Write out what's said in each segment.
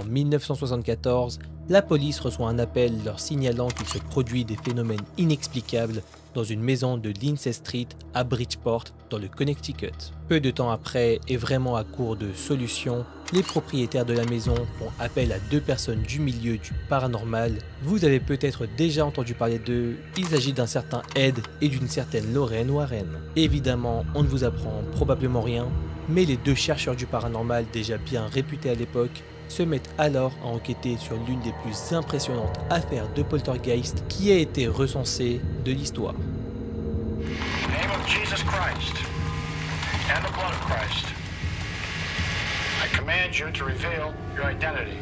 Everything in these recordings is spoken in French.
En 1974, la police reçoit un appel leur signalant qu'il se produit des phénomènes inexplicables dans une maison de Lindsay Street à Bridgeport, dans le Connecticut. Peu de temps après, et vraiment à court de solutions, les propriétaires de la maison font appel à deux personnes du milieu du paranormal. Vous avez peut-être déjà entendu parler d'eux, il s'agit d'un certain Ed et d'une certaine Lorraine Warren. Évidemment, on ne vous apprend probablement rien, mais les deux chercheurs du paranormal déjà bien réputés à l'époque se mettent alors à enquêter sur l'une des plus impressionnantes affaires de poltergeist qui a été recensée de l'histoire. Name of Jesus Christ and the blood of Christ, I command you to reveal your identity.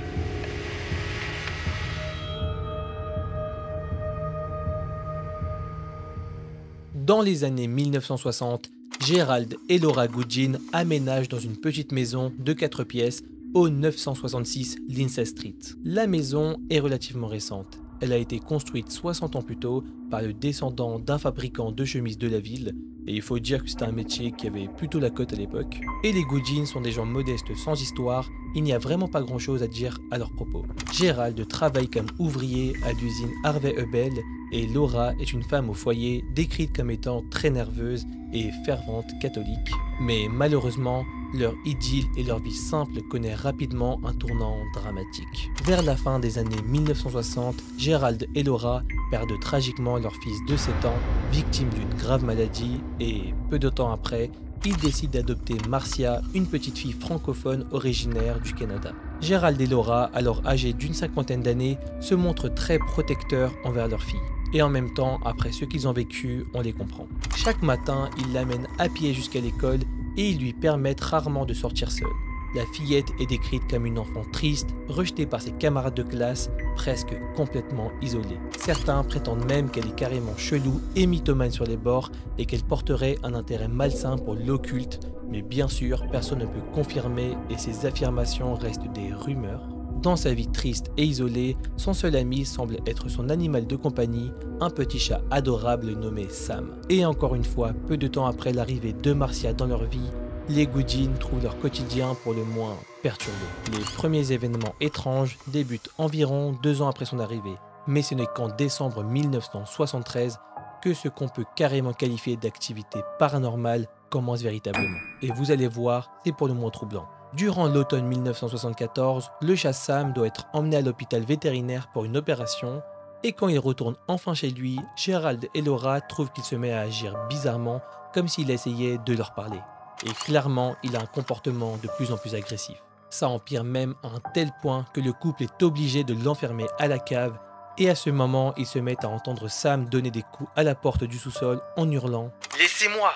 Dans les années 1960, Gerald et Laura Goodgin aménagent dans une petite maison de 4 pièces au 966 Lindsay Street. La maison est relativement récente. Elle a été construite 60 ans plus tôt par le descendant d'un fabricant de chemises de la ville, et il faut dire que c'était un métier qui avait plutôt la cote à l'époque. Et les Goodgin sont des gens modestes sans histoire, il n'y a vraiment pas grand chose à dire à leur propos. Gerald travaille comme ouvrier à l'usine Harvey Hubel, et Laura est une femme au foyer décrite comme étant très nerveuse et fervente catholique. Mais malheureusement, leur idylle et leur vie simple connaît rapidement un tournant dramatique. Vers la fin des années 1960, Gerald et Laura perdent tragiquement leur fils de 7 ans, victime d'une grave maladie, et peu de temps après, ils décident d'adopter Marcia, une petite fille francophone originaire du Canada. Gerald et Laura, alors âgés d'une cinquantaine d'années, se montrent très protecteurs envers leur fille. Et en même temps, après ce qu'ils ont vécu, on les comprend. Chaque matin, ils l'amènent à pied jusqu'à l'école et ils lui permettent rarement de sortir seule. La fillette est décrite comme une enfant triste, rejetée par ses camarades de classe, presque complètement isolée. Certains prétendent même qu'elle est carrément chelou et mythomane sur les bords et qu'elle porterait un intérêt malsain pour l'occulte, mais bien sûr, personne ne peut confirmer et ces affirmations restent des rumeurs. Dans sa vie triste et isolée, son seul ami semble être son animal de compagnie, un petit chat adorable nommé Sam. Et encore une fois, peu de temps après l'arrivée de Marcia dans leur vie, les Goodgin trouvent leur quotidien pour le moins perturbé. Les premiers événements étranges débutent environ 2 ans après son arrivée, mais ce n'est qu'en décembre 1973 que ce qu'on peut carrément qualifier d'activité paranormale commence véritablement. Et vous allez voir, c'est pour le moins troublant. Durant l'automne 1974, le chat Sam doit être emmené à l'hôpital vétérinaire pour une opération, et quand il retourne enfin chez lui, Gerald et Laura trouvent qu'il se met à agir bizarrement, comme s'il essayait de leur parler. Et clairement, il a un comportement de plus en plus agressif. Ça empire même à un tel point que le couple est obligé de l'enfermer à la cave, et à ce moment, ils se mettent à entendre Sam donner des coups à la porte du sous-sol en hurlant « Laissez-moi !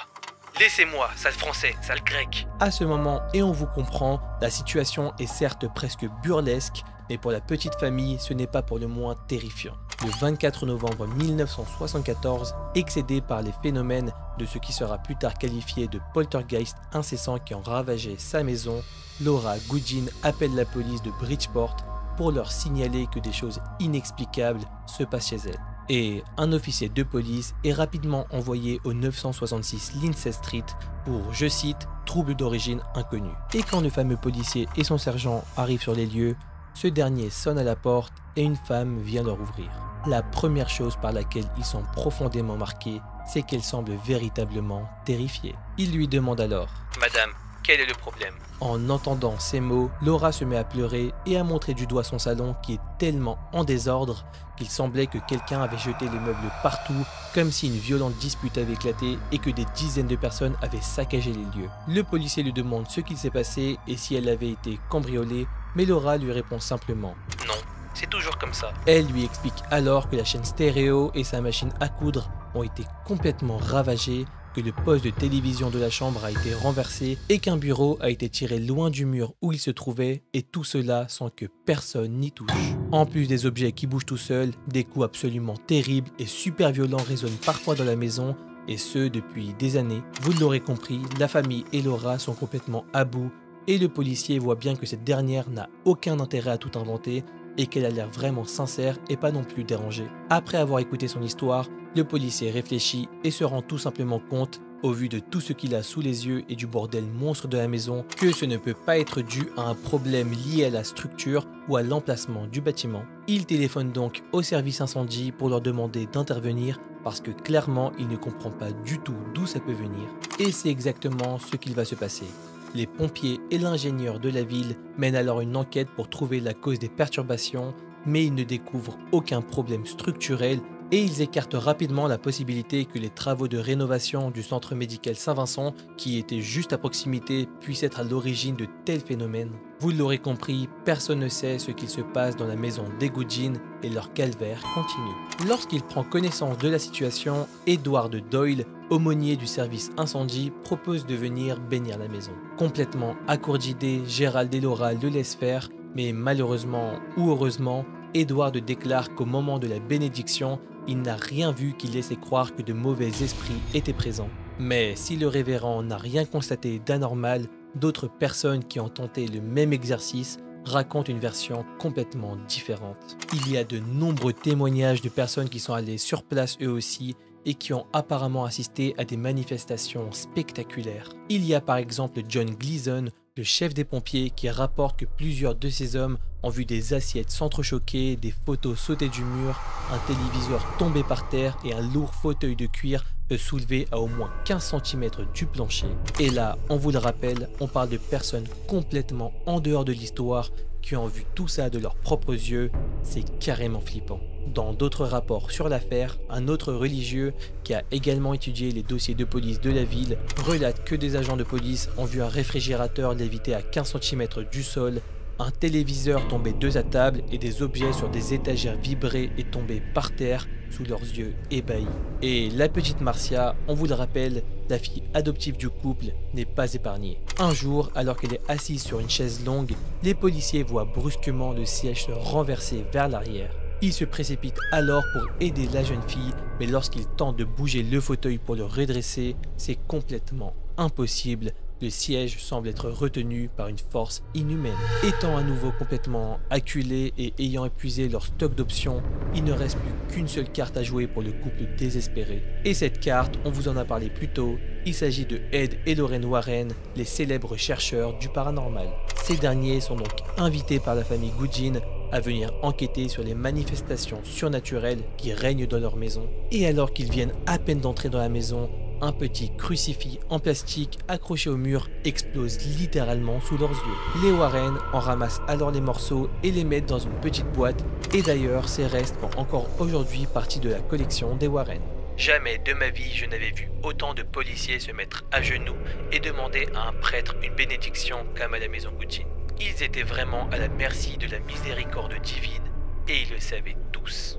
Laissez-moi, sale français, sale grec !» À ce moment, et on vous comprend, la situation est certes presque burlesque, mais pour la petite famille, ce n'est pas pour le moins terrifiant. Le 24 novembre 1974, excédé par les phénomènes de ce qui sera plus tard qualifié de poltergeist incessant qui ont ravagé sa maison, Laura Goodgin appelle la police de Bridgeport pour leur signaler que des choses inexplicables se passent chez elle. Et un officier de police est rapidement envoyé au 966 Lindsay Street pour, je cite, « troubles d'origine inconnue ». Et quand le fameux policier et son sergent arrivent sur les lieux, ce dernier sonne à la porte et une femme vient leur ouvrir. La première chose par laquelle ils sont profondément marqués, c'est qu'elle semble véritablement terrifiée. Il lui demande alors « Madame, quel est le problème ?» En entendant ces mots, Laura se met à pleurer et à montrer du doigt son salon qui est tellement en désordre qu'il semblait que quelqu'un avait jeté les meubles partout, comme si une violente dispute avait éclaté et que des dizaines de personnes avaient saccagé les lieux. Le policier lui demande ce qu'il s'est passé et si elle avait été cambriolée, mais Laura lui répond simplement « Non, c'est toujours comme ça ». Elle lui explique alors que la chaîne stéréo et sa machine à coudre ont été complètement ravagées, que le poste de télévision de la chambre a été renversé et qu'un bureau a été tiré loin du mur où il se trouvait, et tout cela sans que personne n'y touche. En plus des objets qui bougent tout seuls, des coups absolument terribles et super violents résonnent parfois dans la maison, et ce depuis des années. Vous l'aurez compris, la famille et Laura sont complètement à bout, et le policier voit bien que cette dernière n'a aucun intérêt à tout inventer et qu'elle a l'air vraiment sincère et pas non plus dérangée. Après avoir écouté son histoire, le policier réfléchit et se rend tout simplement compte au vu de tout ce qu'il a sous les yeux et du bordel monstre de la maison, que ce ne peut pas être dû à un problème lié à la structure ou à l'emplacement du bâtiment. Il téléphone donc au service incendie pour leur demander d'intervenir parce que clairement il ne comprend pas du tout d'où ça peut venir. Et c'est exactement ce qu'il va se passer. Les pompiers et l'ingénieur de la ville mènent alors une enquête pour trouver la cause des perturbations, mais ils ne découvrent aucun problème structurel et ils écartent rapidement la possibilité que les travaux de rénovation du centre médical Saint-Vincent, qui était juste à proximité, puissent être à l'origine de tels phénomènes. Vous l'aurez compris, personne ne sait ce qu'il se passe dans la maison des Goodine et leur calvaire continue. Lorsqu'il prend connaissance de la situation, Edward Doyle, aumônier du service incendie, propose de venir bénir la maison. Complètement à court d'idées, Gérald et Laura le laissent faire, mais malheureusement ou heureusement, Edward déclare qu'au moment de la bénédiction, il n'a rien vu qui laissait croire que de mauvais esprits étaient présents. Mais si le révérend n'a rien constaté d'anormal, d'autres personnes qui ont tenté le même exercice racontent une version complètement différente. Il y a de nombreux témoignages de personnes qui sont allées sur place eux aussi et qui ont apparemment assisté à des manifestations spectaculaires. Il y a par exemple John Gleason, le chef des pompiers, qui rapporte que plusieurs de ces hommes ont vu des assiettes s'entrechoquer, des photos sauter du mur, un téléviseur tomber par terre et un lourd fauteuil de cuir se soulever à au moins 15 cm du plancher. Et là, on vous le rappelle, on parle de personnes complètement en dehors de l'histoire qui ont vu tout ça de leurs propres yeux. C'est carrément flippant. Dans d'autres rapports sur l'affaire, un autre religieux qui a également étudié les dossiers de police de la ville relate que des agents de police ont vu un réfrigérateur léviter à 15 cm du sol, un téléviseur tomber 2 à table et des objets sur des étagères vibrer et tomber par terre sous leurs yeux ébahis. Et la petite Marcia, on vous le rappelle, la fille adoptive du couple, n'est pas épargnée. Un jour, alors qu'elle est assise sur une chaise longue, les policiers voient brusquement le siège se renverser vers l'arrière. Ils se précipitent alors pour aider la jeune fille, mais lorsqu'ils tentent de bouger le fauteuil pour le redresser, c'est complètement impossible. Le siège semble être retenu par une force inhumaine. Étant à nouveau complètement acculés et ayant épuisé leur stock d'options, il ne reste plus qu'une seule carte à jouer pour le couple désespéré. Et cette carte, on vous en a parlé plus tôt, il s'agit de Ed et Lorraine Warren, les célèbres chercheurs du paranormal. Ces derniers sont donc invités par la famille Goodine à venir enquêter sur les manifestations surnaturelles qui règnent dans leur maison. Et alors qu'ils viennent à peine d'entrer dans la maison, un petit crucifix en plastique accroché au mur explose littéralement sous leurs yeux. Les Warren en ramassent alors les morceaux et les mettent dans une petite boîte, et d'ailleurs ces restes font encore aujourd'hui partie de la collection des Warren. Jamais de ma vie je n'avais vu autant de policiers se mettre à genoux et demander à un prêtre une bénédiction comme à la maison Goodine. Ils étaient vraiment à la merci de la miséricorde divine et ils le savaient tous.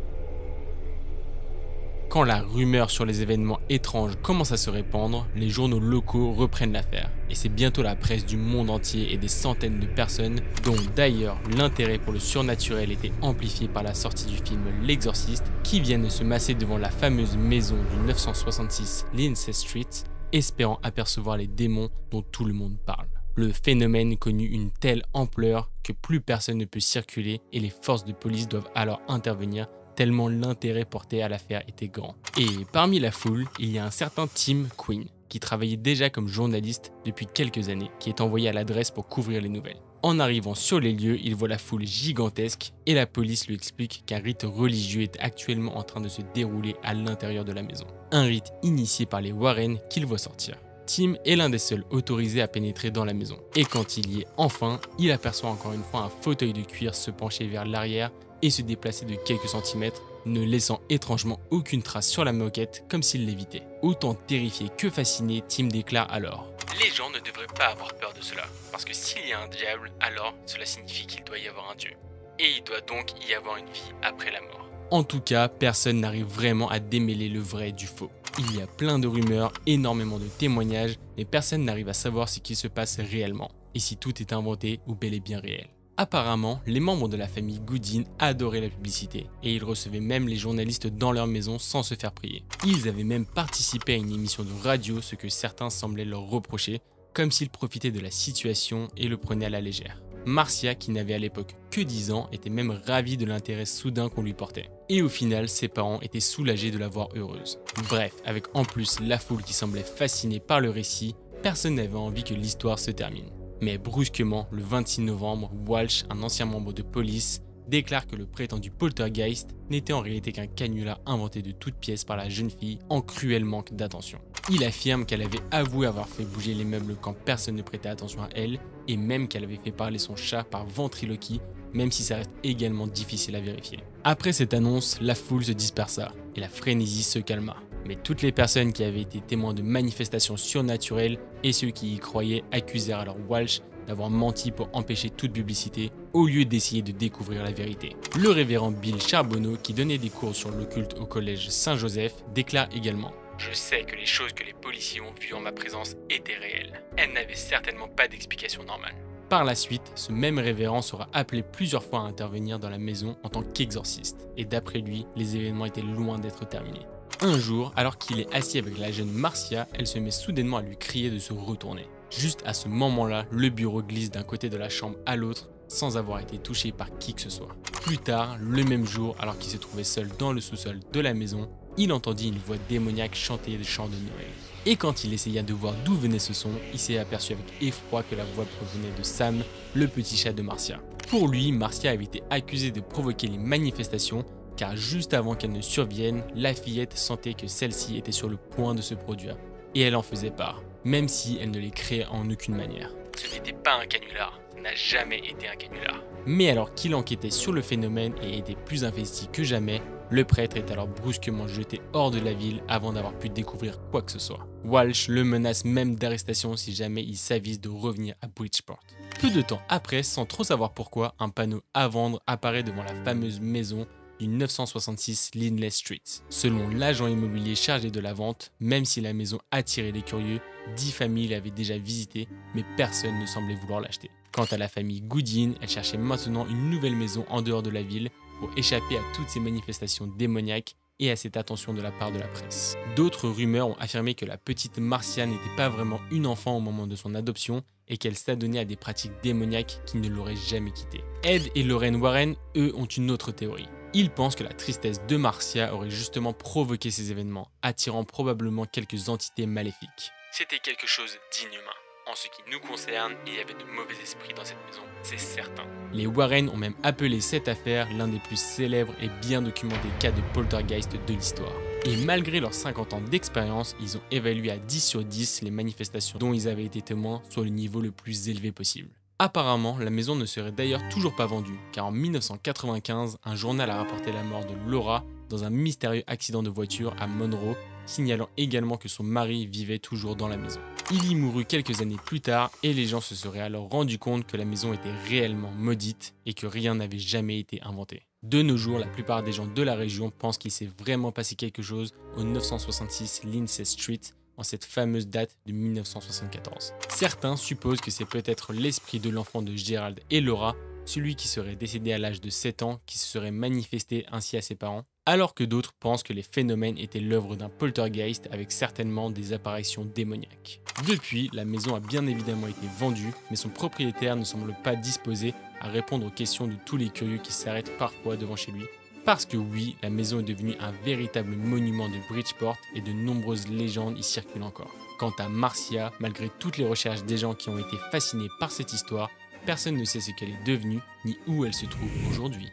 Quand la rumeur sur les événements étranges commence à se répandre, les journaux locaux reprennent l'affaire. Et c'est bientôt la presse du monde entier et des centaines de personnes, dont d'ailleurs l'intérêt pour le surnaturel était amplifié par la sortie du film L'Exorciste, qui viennent se masser devant la fameuse maison du 966 Lindsay Street, espérant apercevoir les démons dont tout le monde parle. Le phénomène connut une telle ampleur que plus personne ne peut circuler et les forces de police doivent alors intervenir tellement l'intérêt porté à l'affaire était grand. Et parmi la foule, il y a un certain Tim Quinn, qui travaillait déjà comme journaliste depuis quelques années, qui est envoyé à l'adresse pour couvrir les nouvelles. En arrivant sur les lieux, il voit la foule gigantesque et la police lui explique qu'un rite religieux est actuellement en train de se dérouler à l'intérieur de la maison. Un rite initié par les Warren qu'il voit sortir. Tim est l'un des seuls autorisés à pénétrer dans la maison. Et quand il y est enfin, il aperçoit encore une fois un fauteuil de cuir se pencher vers l'arrière et se déplacer de quelques centimètres, ne laissant étrangement aucune trace sur la moquette comme s'il l'évitait. Autant terrifié que fasciné, Tim déclare alors « Les gens ne devraient pas avoir peur de cela, parce que s'il y a un diable, alors cela signifie qu'il doit y avoir un Dieu. Et il doit donc y avoir une vie après la mort. » En tout cas, personne n'arrive vraiment à démêler le vrai du faux. Il y a plein de rumeurs, énormément de témoignages, mais personne n'arrive à savoir ce qui se passe réellement, et si tout est inventé ou bel et bien réel. Apparemment, les membres de la famille Goodine adoraient la publicité, et ils recevaient même les journalistes dans leur maison sans se faire prier. Ils avaient même participé à une émission de radio, ce que certains semblaient leur reprocher, comme s'ils profitaient de la situation et le prenaient à la légère. Marcia, qui n'avait à l'époque que 10 ans, était même ravie de l'intérêt soudain qu'on lui portait. Et au final, ses parents étaient soulagés de la voir heureuse. Bref, avec en plus la foule qui semblait fascinée par le récit, personne n'avait envie que l'histoire se termine. Mais brusquement, le 26 novembre, Walsh, un ancien membre de police, déclare que le prétendu poltergeist n'était en réalité qu'un canular inventé de toutes pièces par la jeune fille en cruel manque d'attention. Il affirme qu'elle avait avoué avoir fait bouger les meubles quand personne ne prêtait attention à elle, et même qu'elle avait fait parler son chat par ventriloquie, même si ça reste également difficile à vérifier. Après cette annonce, la foule se dispersa, et la frénésie se calma. Mais toutes les personnes qui avaient été témoins de manifestations surnaturelles et ceux qui y croyaient accusèrent alors Walsh d'avoir menti pour empêcher toute publicité au lieu d'essayer de découvrir la vérité. Le révérend Bill Charbonneau, qui donnait des cours sur l'occulte au collège Saint-Joseph, déclare également « Je sais que les choses que les policiers ont vues en ma présence étaient réelles. Elles n'avaient certainement pas d'explication normale. » Par la suite, ce même révérend sera appelé plusieurs fois à intervenir dans la maison en tant qu'exorciste, et d'après lui, les événements étaient loin d'être terminés. Un jour, alors qu'il est assis avec la jeune Marcia, elle se met soudainement à lui crier de se retourner. Juste à ce moment-là, le bureau glisse d'un côté de la chambre à l'autre sans avoir été touché par qui que ce soit. Plus tard, le même jour, alors qu'il se trouvait seul dans le sous-sol de la maison, il entendit une voix démoniaque chanter des chants de Noël. Et quand il essaya de voir d'où venait ce son, il s'est aperçu avec effroi que la voix provenait de Sam, le petit chat de Marcia. Pour lui, Marcia avait été accusée de provoquer les manifestations car juste avant qu'elle ne survienne, la fillette sentait que celle-ci était sur le point de se produire. Et elle en faisait part, même si elle ne les créait en aucune manière. Ce n'était pas un canular, ça n'a jamais été un canular. Mais alors qu'il enquêtait sur le phénomène et était plus investi que jamais, le prêtre est alors brusquement jeté hors de la ville avant d'avoir pu découvrir quoi que ce soit. Walsh le menace même d'arrestation si jamais il s'avise de revenir à Bridgeport. Peu de temps après, sans trop savoir pourquoi, un panneau à vendre apparaît devant la fameuse maison du 966 Lindley Street. Selon l'agent immobilier chargé de la vente, même si la maison attirait les curieux, 10 familles l'avaient déjà visitée, mais personne ne semblait vouloir l'acheter. Quant à la famille Goodin, elle cherchait maintenant une nouvelle maison en dehors de la ville pour échapper à toutes ces manifestations démoniaques et à cette attention de la part de la presse. D'autres rumeurs ont affirmé que la petite Marcia n'était pas vraiment une enfant au moment de son adoption et qu'elle s'adonnait à des pratiques démoniaques qui ne l'auraient jamais quittée. Ed et Lorraine Warren, eux, ont une autre théorie. Ils pensent que la tristesse de Marcia aurait justement provoqué ces événements, attirant probablement quelques entités maléfiques. C'était quelque chose d'inhumain. En ce qui nous concerne, il y avait de mauvais esprits dans cette maison, c'est certain. Les Warren ont même appelé cette affaire l'un des plus célèbres et bien documentés cas de poltergeist de l'histoire. Et malgré leurs 50 ans d'expérience, ils ont évalué à 10 sur 10 les manifestations dont ils avaient été témoins sur le niveau le plus élevé possible. Apparemment, la maison ne serait d'ailleurs toujours pas vendue, car en 1995, un journal a rapporté la mort de Laura dans un mystérieux accident de voiture à Monroe, signalant également que son mari vivait toujours dans la maison. Il y mourut quelques années plus tard et les gens se seraient alors rendus compte que la maison était réellement maudite et que rien n'avait jamais été inventé. De nos jours, la plupart des gens de la région pensent qu'il s'est vraiment passé quelque chose au 966 Lindsay Street, en cette fameuse date de 1974. Certains supposent que c'est peut-être l'esprit de l'enfant de Gerald et Laura, celui qui serait décédé à l'âge de 7 ans, qui se serait manifesté ainsi à ses parents, alors que d'autres pensent que les phénomènes étaient l'œuvre d'un poltergeist avec certainement des apparitions démoniaques. Depuis, la maison a bien évidemment été vendue, mais son propriétaire ne semble pas disposé à répondre aux questions de tous les curieux qui s'arrêtent parfois devant chez lui. Parce que oui, la maison est devenue un véritable monument de Bridgeport et de nombreuses légendes y circulent encore. Quant à Marcia, malgré toutes les recherches des gens qui ont été fascinés par cette histoire, personne ne sait ce qu'elle est devenue ni où elle se trouve aujourd'hui.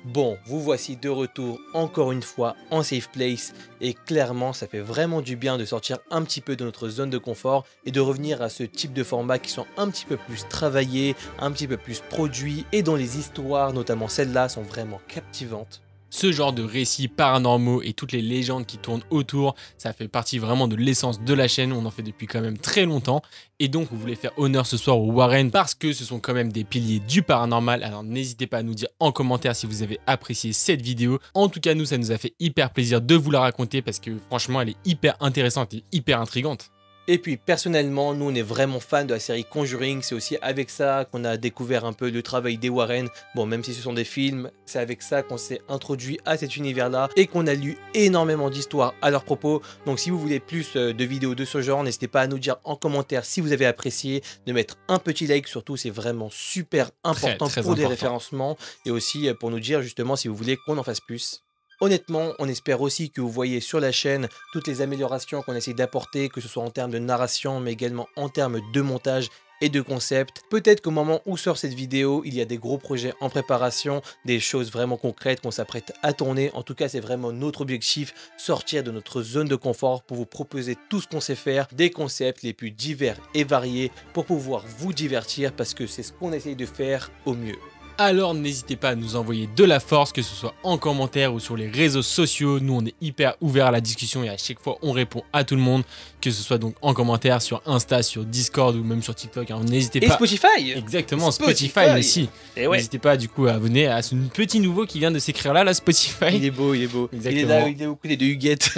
Bon, vous voici de retour encore une fois en safe place et clairement ça fait vraiment du bien de sortir un petit peu de notre zone de confort et de revenir à ce type de format qui sont un petit peu plus travaillés, un petit peu plus produits et dont les histoires, notamment celles-là, sont vraiment captivantes. Ce genre de récits paranormaux et toutes les légendes qui tournent autour, ça fait partie vraiment de l'essence de la chaîne, on en fait depuis quand même très longtemps. Et donc on voulait faire honneur ce soir aux Warren parce que ce sont quand même des piliers du paranormal. Alors n'hésitez pas à nous dire en commentaire si vous avez apprécié cette vidéo. En tout cas nous, ça nous a fait hyper plaisir de vous la raconter parce que franchement elle est hyper intéressante et hyper intrigante. Et puis personnellement, nous on est vraiment fans de la série Conjuring, c'est aussi avec ça qu'on a découvert un peu le travail des Warren. Bon, même si ce sont des films, c'est avec ça qu'on s'est introduit à cet univers-là et qu'on a lu énormément d'histoires à leur propos. Donc si vous voulez plus de vidéos de ce genre, n'hésitez pas à nous dire en commentaire si vous avez apprécié, de mettre un petit like surtout, c'est vraiment super important très pour des important. référencements et aussi pour nous dire justement si vous voulez qu'on en fasse plus. Honnêtement, on espère aussi que vous voyez sur la chaîne toutes les améliorations qu'on essaie d'apporter, que ce soit en termes de narration, mais également en termes de montage et de concept. Peut-être qu'au moment où sort cette vidéo, il y a des gros projets en préparation, des choses vraiment concrètes qu'on s'apprête à tourner. En tout cas, c'est vraiment notre objectif, sortir de notre zone de confort pour vous proposer tout ce qu'on sait faire, des concepts les plus divers et variés pour pouvoir vous divertir parce que c'est ce qu'on essaye de faire au mieux. Alors n'hésitez pas à nous envoyer de la force, que ce soit en commentaire ou sur les réseaux sociaux. Nous on est hyper ouverts à la discussion et à chaque fois on répond à tout le monde, que ce soit donc en commentaire sur Insta, sur Discord ou même sur TikTok. Alors n'hésitez pas. Et Spotify. Exactement, Spotify aussi. Et ouais. N'hésitez pas du coup à abonner à ce petit nouveau qui vient de s'écrire là, Spotify. Il est beau, il est beau. Exactement. Il est là, il est au côté de Huguette.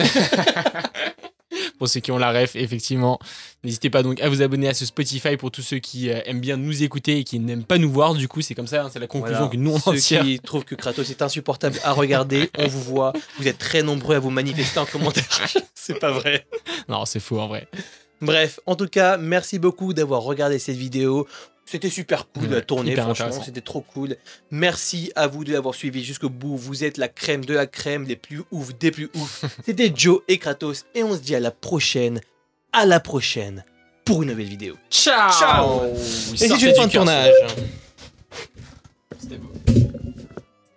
Pour ceux qui ont la ref, effectivement. N'hésitez pas donc à vous abonner à ce Spotify pour tous ceux qui aiment bien nous écouter et qui n'aiment pas nous voir. Du coup, c'est comme ça, hein, c'est la conclusion Voilà. que nous on en tire. Ceux qui trouvent que Kratos est insupportable à regarder, on vous voit. Vous êtes très nombreux à vous manifester en commentaire. C'est pas vrai. Non, c'est faux en vrai. Bref, en tout cas, merci beaucoup d'avoir regardé cette vidéo. C'était super cool à tourner, hyper franchement, intéressant. c'était trop cool. Merci à vous de l'avoir suivi jusqu'au bout. Vous êtes la crème de la crème, les plus ouf des plus ouf. C'était Joe et Kratos et on se dit à la prochaine pour une nouvelle vidéo. Ciao. Ciao. Et Sortez c'est une du fin de cœur, tournage. C'était beau.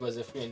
Was a friend.